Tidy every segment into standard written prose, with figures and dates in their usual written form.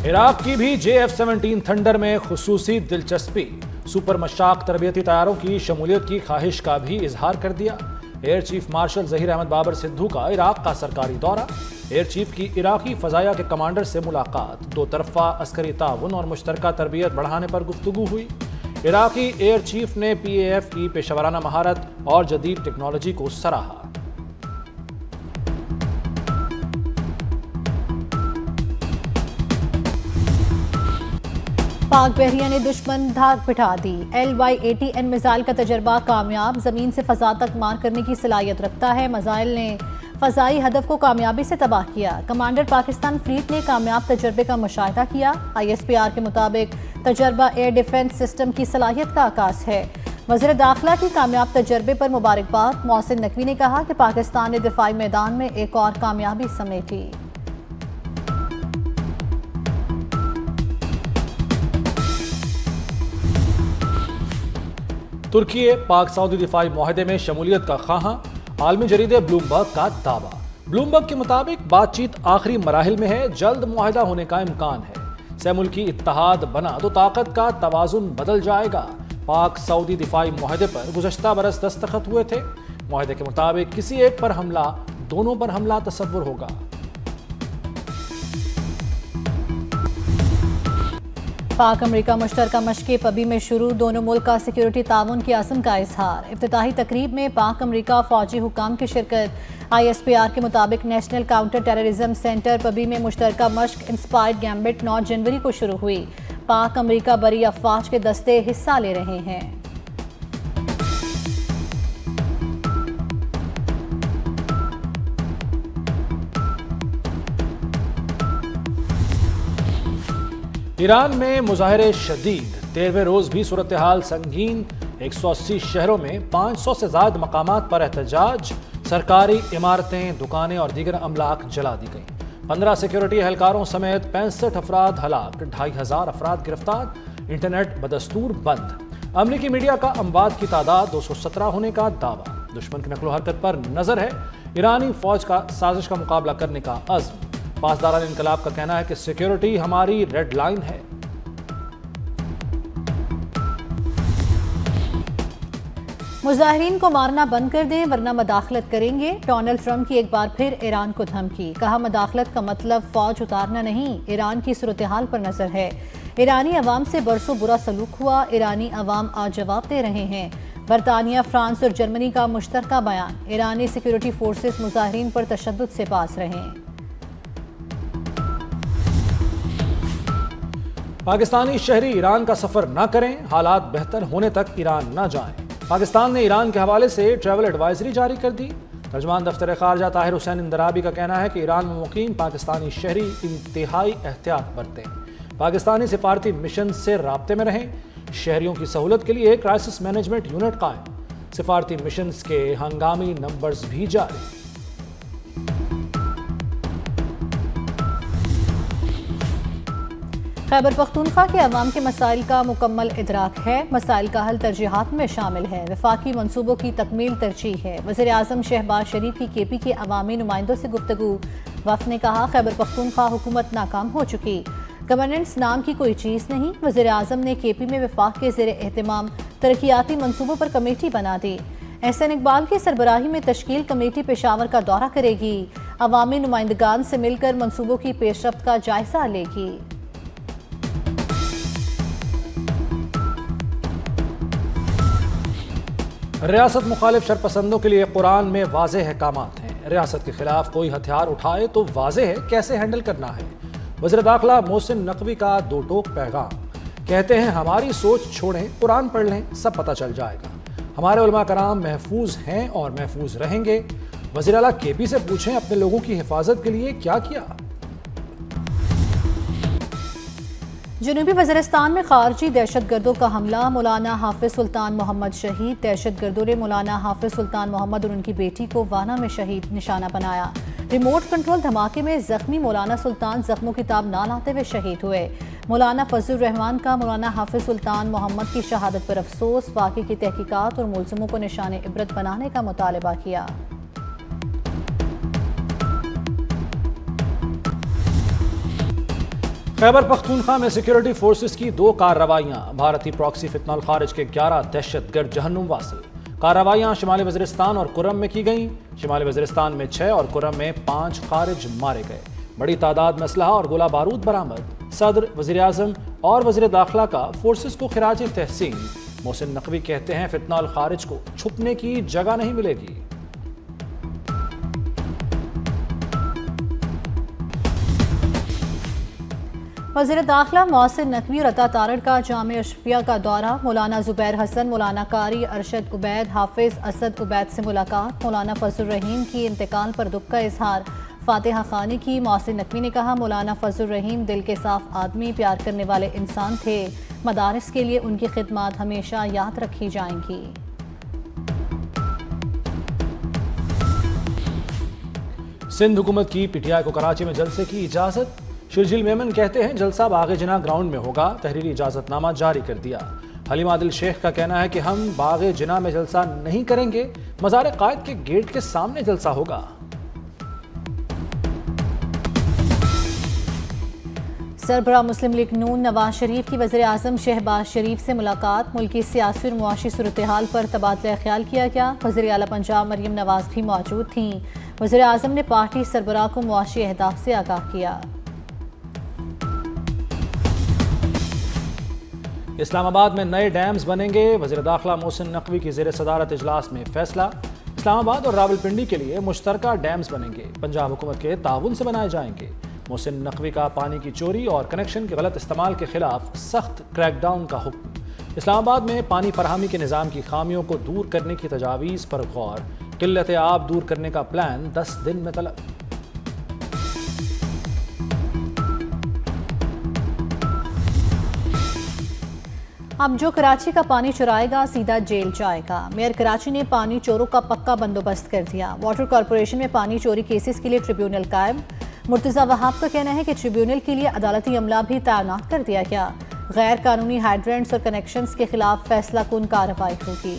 Iraq की भी JF-17 thunder में खुसूसी दिलचस्पी। सुपर मशाक तरबियती तैयारों की शमूलियत की ख्वाहिश का भी इजहार कर दिया। Air chief marshal Zaheer Ahmed Babar Sidhu का इराक का सरकारी दौरा। एयर चीफ की इराकी फजाया के कमांडर से मुलाकात। दो तरफा अस्करी ताउन और मुश्तरका तरबियत बढ़ाने पर गुफ्तगू हुई। इराकी एयर चीफ ने PAF की पेशेवराना महारत और जदीद टेक्नोलॉजी को सराहा। पाक बहरिया ने दुश्मन धाक बिठा दी। LY-80N मिसाइल का तजर्बा कामयाब, जमीन से फजा तक मार करने की सलाहियत रखता है। मिसाइल ने फजाई हदफ को कामयाबी से तबाह किया। कमांडर पाकिस्तान फ्लीट ने कामयाब तजर्बे का मुशाहिदा किया। ISPR के मुताबिक तजर्बा एयर डिफेंस सिस्टम की सलाहियत का आकाश है। वज़ीर दाखिला की कामयाब तजर्बे पर मुबारकबाद। मोहसिन नकवी ने कहा कि पाकिस्तान ने दिफाई मैदान में एक और कामयाबी समेटी। तुर्की पाक सऊदी दिफाई मुआहदे में शमूलियत का ख्वाहां। आलमी जरीदे ब्लूमबर्ग का दावा। ब्लूमबर्ग के मुताबिक बातचीत आखिरी मराहिल में है, जल्द मुआहदा होने का इम्कान है। सहमुल्की इत्तेहाद बना तो ताकत का तवाजुन बदल जाएगा। पाक सऊदी दिफाई मुआहदे पर गुज़श्ता बरस दस्तखत हुए थे। मुआहदे के मुताबिक किसी एक पर हमला, दोनों पर हमला तसव्वुर होगा। पाक अमरीका मुश्तरका मशक़े पबी में शुरू। दोनों मुल्क का सिक्योरिटी ताउन की आज़म का इजहार। इफ्तिताही तकरीब में पाक अमरीका फौजी हुकाम की शिरकत। ISPR के मुताबिक नेशनल काउंटर टेररिज्म सेंटर पबी में मुश्तरका मशक़ इंस्पायर्ड गैम्बिट 9 जनवरी को शुरू हुई। पाक अमरीका बरी अफवाज के दस्ते हिस्सा ले रहे हैं। ईरान में मुजाहरे शदीद। 13वें रोज भी सूरत हाल संगीन। 180 शहरों में 500 से ज्यादा मकामात पर एहतजाज। सरकारी इमारतें, दुकानें और दीगर अमलाक जला दी गई। 15 सिक्योरिटी एहलकारों समेत 65 अफराद हलाक, 2500 अफराद गिरफ्तार। इंटरनेट बदस्तूर बंद। अमरीकी मीडिया का अमवात की तादाद 217 होने का दावा। दुश्मन की नकलो हरकत पर नजर है। ईरानी फौज का साजिश का मुकाबला करने का अज़्म। पासदारान इनकलाब का कहना है कि सिक्योरिटी हमारी रेड लाइन है। मुजाहिरीन को मारना बंद कर दें वरना मदाखलत करेंगे। डोनाल्ड ट्रंप की एक बार फिर ईरान को धमकी। कहा मदाखलत का मतलब फौज उतारना नहीं, ईरान की सूरत हाल पर नजर है। ईरानी अवाम से बरसों बुरा सलूक हुआ, ईरानी अवाम आज जवाब दे रहे हैं। बरतानिया, फ्रांस और जर्मनी का मुश्तरका बयान। ईरानी सिक्योरिटी फोर्सेस मुजाहिरीन पर तशद्दुद से पास रहें। पाकिस्तानी शहरी ईरान का सफर न करें, हालात बेहतर होने तक ईरान न जाएं। पाकिस्तान ने ईरान के हवाले से ट्रैवल एडवाइजरी जारी कर दी। तर्जमान दफ्तर खारजा ताहिर हुसैन इंदराबी का कहना है कि ईरान में मुकीम पाकिस्तानी शहरी इंतहाई एहतियात बरतें, पाकिस्तानी सिफारती मिशन से राब्ते में रहें। शहरियों की सहूलत के लिए क्राइसिस मैनेजमेंट यूनिट कायम। सिफारती मिशन के हंगामी नंबर्स भी जारी। खैबर पख्तूनख्वा के अवाम के मसाइल का मुकम्मल इदराक है। मसाइल का हल तरजीहात में शामिल है। वफाकी मनसूबों की तकमील तरजीह है। वज़ीर आज़म शहबाज शरीफ की KP के अवामी नुमाइंदों से गुफ्तगू। वफ़द ने कहा खैबर पख्तूनख्वा हुकूमत नाकाम हो चुकी, गवर्नेंस नाम की कोई चीज़ नहीं। वज़ीर आज़म ने KP में वफाक के ज़ेर एहतमाम तरक्याती मनसूबों पर कमेटी बना दी। एहसन इकबाल की सरबराही में तश्कील कमेटी पेशावर का दौरा करेगी। अवामी नुमाइंदगान से मिलकर मनसूबों की पेशरफ्त का जायजा लेगी। रियासत मुखालिफ शरपसंदों के लिए कुरान में वाज़ेह अहकामात हैं। रियासत के खिलाफ कोई हथियार उठाए तो वाज़ेह है कैसे हैंडल करना है। वज़ीर दाखिला मोहसिन नकवी का दो टोक पैगाम। कहते हैं हमारी सोच छोड़ें, कुरान पढ़ लें, सब पता चल जाएगा। हमारे उलमा कराम महफूज हैं और महफूज रहेंगे। वज़ीर आला KP से पूछें अपने लोगों की हिफाजत के लिए क्या किया। जनूबी वज़ीरिस्तान में खारजी दहशतगर्दों का हमला। मौलाना हाफिज सुल्तान मोहम्मद शहीद। दहशतगर्दों ने मौलाना हाफिज सुल्तान मोहम्मद और उनकी बेटी को वाना में शहीद निशाना बनाया। रिमोट कंट्रोल धमाके में जख्मी मौलाना सुल्तान जख्मों की ताब ना लाते हुए शहीद हुए। मौलाना फजलुर रहमान का मौलाना हाफिज सुल्तान मोहम्मद की शहादत पर अफसोस। वाक़े की तहकीकात और मुलज़िमों को निशान इबरत बनाने का मुतालबा किया। खैबर पख्तूनख्वा में सिक्योरिटी फोर्सेस की 2 कार्रवाइयां। भारतीय प्रॉक्सी फितनल खारिज के 11 दहशतगर्द जहन्नुम वासिल। कार्रवाइयां शिमाली वज़ीरिस्तान और कुर्रम में की गईं। शिमाली वज़ीरिस्तान में 6 और कुर्रम में 5 खारिज मारे गए। बड़ी तादाद में असलहा और गोला बारूद बरामद। सदर, वज़ीर आज़म और वज़ीर दाखिला का फोर्सेस को खिराज तहसीन। मोहसिन नकवी कहते हैं फितनल खारिज को छुपने की जगह नहीं मिलेगी। वज़ीर दाखिला मोहसिन नकवी और अता तारड़ का जामिया अशरफिया का दौरा। मौलाना जुबैर हसन, मौलाना कारी अरशद उबैद, हाफिज असद उबैद से मुलाकात। मौलाना फजल रहीम की इंतकाल पर दुख का इजहार। फातिहा खानी की। मोहसिन नकवी ने कहा मौलाना फजल रहीम दिल के साफ आदमी, प्यार करने वाले इंसान थे। मदारिस के लिए उनकी खिदमत हमेशा याद रखी जाएंगी। सिंध हुकूमत की पीटीआई को कराची में जलसे की इजाजत। शिरजील मेमन कहते हैं जलसा बाग़ जिना ग्राउंड में होगा। तहरीरी इजाजतनामा जारी कर दिया। हलीम आदिल शेख का कहना है कि हम बाग़ जिना में जलसा नहीं करेंगे, मज़ार कायद के गेट के सामने जलसा होगा। सरबराह मुस्लिम लीग नून नवाज शरीफ की वज़ीर आज़म शहबाज शरीफ से मुलाकात। मुल्की सियासी और मुआशी सूरत हाल पर तबादला ख्याल किया गया। वज़ीर आला पंजाब मरियम नवाज भी मौजूद थीं। वज़ीर आज़म ने पार्टी सरबराह को मुआशी अहदाफ से आगाह किया। इस्लामाबाद में नए डैम्स बनेंगे। वज़ीर दाखिला मोहसिन नकवी की ज़ेर सदारत इजलास में फैसला। इस्लामाबाद और रावलपिंडी के लिए मुश्तरका डैम्स बनेंगे। पंजाब हुकूमत के ताउन से बनाए जाएंगे। मोहसिन नकवी का पानी की चोरी और कनेक्शन के गलत इस्तेमाल के खिलाफ सख्त क्रैकडाउन का हुक्म। इस्लामाबाद में पानी फराहमी के निज़ाम की खामियों को दूर करने की तजावीज़ पर गौर। किल्लत आब दूर करने का प्लान 10 दिन में तलब। अब जो कराची का पानी चुराएगा सीधा जेल जाएगा। मेयर कराची ने पानी चोरों का पक्का बंदोबस्त कर दिया। वाटर कॉरपोरेशन में पानी चोरी केसेस के लिए ट्रिब्यूनल कायम। मुर्तज़ा वहाब का कहना है कि ट्रिब्यूनल के लिए अदालती अमला भी तैनात कर दिया गया। गैर कानूनी हाइड्रेंट्स और कनेक्शंस के खिलाफ फैसला कुन कार्रवाई होगी।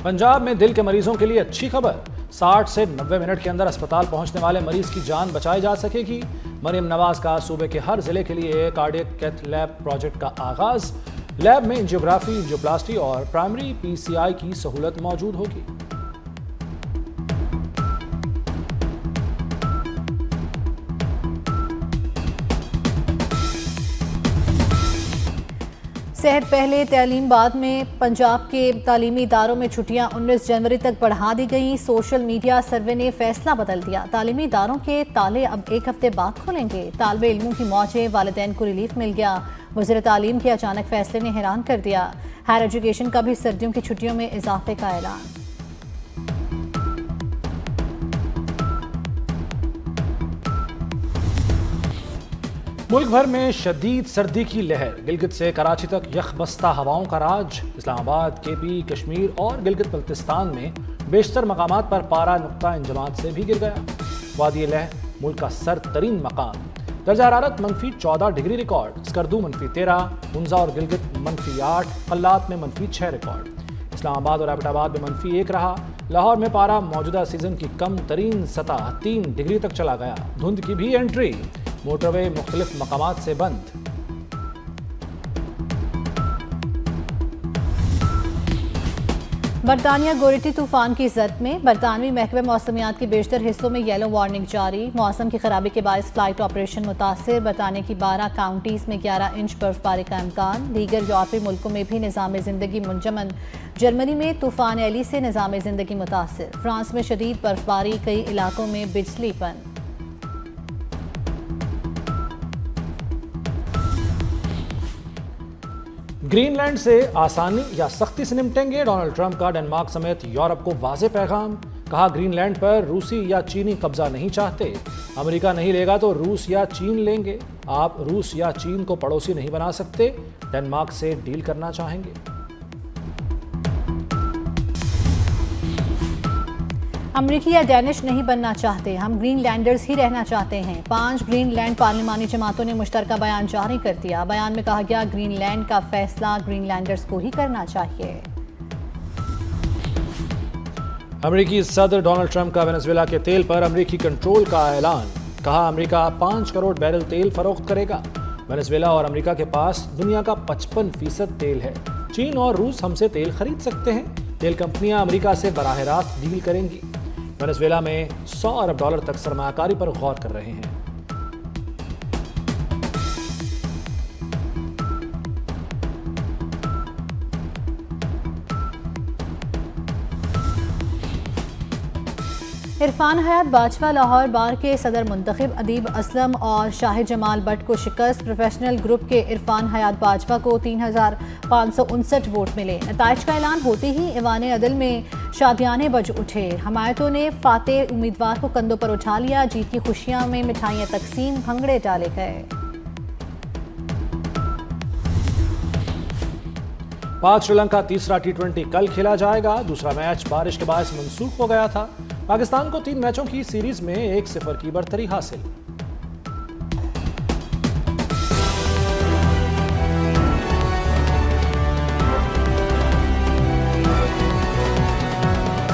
पंजाब में दिल के मरीजों के लिए अच्छी खबर। 60 से 90 मिनट के अंदर अस्पताल पहुंचने वाले मरीज की जान बचाई जा सकेगी। मरियम नवाज का सूबे के हर जिले के लिए कार्डियक कैथ लैब प्रोजेक्ट का आगाज। लैब में एंजियोग्राफी, एंजियोप्लास्टी और प्राइमरी पीसीआई की सहूलत मौजूद होगी। सेहत पहले तालीम बाद में पंजाब के तालीमी इदारों में छुट्टियां 19 जनवरी तक बढ़ा दी गई। सोशल मीडिया सर्वे ने फैसला बदल दिया। तालीमी इदारों के ताले अब 1 हफ्ते बाद खुलेंगे। तालिबे इल्मों की मौजें, वालिदैन को रिलीफ मिल गया। वज़ीर तालीम के अचानक फैसले ने हैरान कर दिया। हायर एजुकेशन का भी सर्दियों की छुट्टियों में इजाफे का ऐलान। मुल्क भर में शदीद सर्दी की लहर। गिलगित से कराची तक यखबस्ता हवाओं का राज। इस्लामाबाद, केपी, कश्मीर और गिलगित बल्तिस्तान में बेशतर मकामात पर पारा नुक्ता इंजमात से भी गिर गया। वादी लह मुल्क का सर्द तरीन मकाम। दर्जा हरारत -14 डिग्री रिकॉर्ड। स्कर्दू -13, उन्जा और गिलगित -8, कल्लात में -6 रिकॉर्ड। इस्लामाबाद और एबटाबाद में -1 रहा। लाहौर में पारा मौजूदा सीजन की कम तरीन सतह 3 डिग्री तक चला गया। धुंध की भी एंट्री। मोटरवे मुख्तलिफ मकामात से बंद। बरतानिया गोरेटी तूफान की जद में। बरतानवी महकमे मौसमियात के बेशतर हिस्सों में येलो वार्निंग जारी। मौसम की खराबी के बायस फ्लाइट ऑपरेशन मुतासिर। बरतानिया की 12 काउंटीज में 11 इंच बर्फबारी का इम्कान। दीगर यूरोपीय मुल्कों में भी निज़ाम जिंदगी मुंजमन। जर्मनी में तूफान एली से निज़ाम जिंदगी मुतासिर। फ्रांस में शदीद बर्फबारी, कई इलाकों में बिजली बंद। ग्रीनलैंड से आसानी या सख्ती से निपटेंगे। डोनाल्ड ट्रंप का डेनमार्क समेत यूरोप को वाज़े पैगाम। कहा ग्रीनलैंड पर रूसी या चीनी कब्जा नहीं चाहते। अमेरिका नहीं लेगा तो रूस या चीन लेंगे। आप रूस या चीन को पड़ोसी नहीं बना सकते। डेनमार्क से डील करना चाहेंगे। अमरीकी या डैनिश नहीं बनना चाहते, हम ग्रीनलैंडर्स ही रहना चाहते हैं। 5 ग्रीनलैंड पार्लिमानी जमातों ने मुश्तरका बयान जारी कर दिया। बयान में कहा गया ग्रीनलैंड का फैसला ग्रीनलैंडर्स को ही करना चाहिए। अमेरिकी सदर डोनाल्ड ट्रंप का वेनेजुएला के तेल पर अमेरिकी कंट्रोल का ऐलान। कहा अमेरिका 5 करोड़ बैरल तेल फरोख्त करेगा। वेनेजुएला और अमेरिका के पास दुनिया का 55% तेल है। चीन और रूस हमसे तेल खरीद सकते हैं। तेल कंपनियां अमेरिका से बराह रास्त डील करेंगी। वेनेजुएला में $100 अरब तक सरमायाकारी पर गौर कर रहे हैं। इरफान हयात बाजवा लाहौर बार के सदर मुंतखब अदीब असलम और शाहिद जमाल भट्ट को शिकस्त। प्रोफेशनल ग्रुप के इरफान हयात बाजवा को 3559 वोट मिले। नताइज का ऐलान होते ही ईवान अदल में शादियाने बज उठे। हमायतों ने फातेह उम्मीदवार को कंधों पर उठा लिया। जीत की खुशियां में मिठाइयां तकसीम, भंगड़े डाले गए। पाक श्रीलंका तीसरा T20 कल खेला जाएगा। दूसरा मैच बारिश के बायस मंसूख हो गया था। पाकिस्तान को 3 मैचों की सीरीज में 1-0 की बढ़तरी हासिल।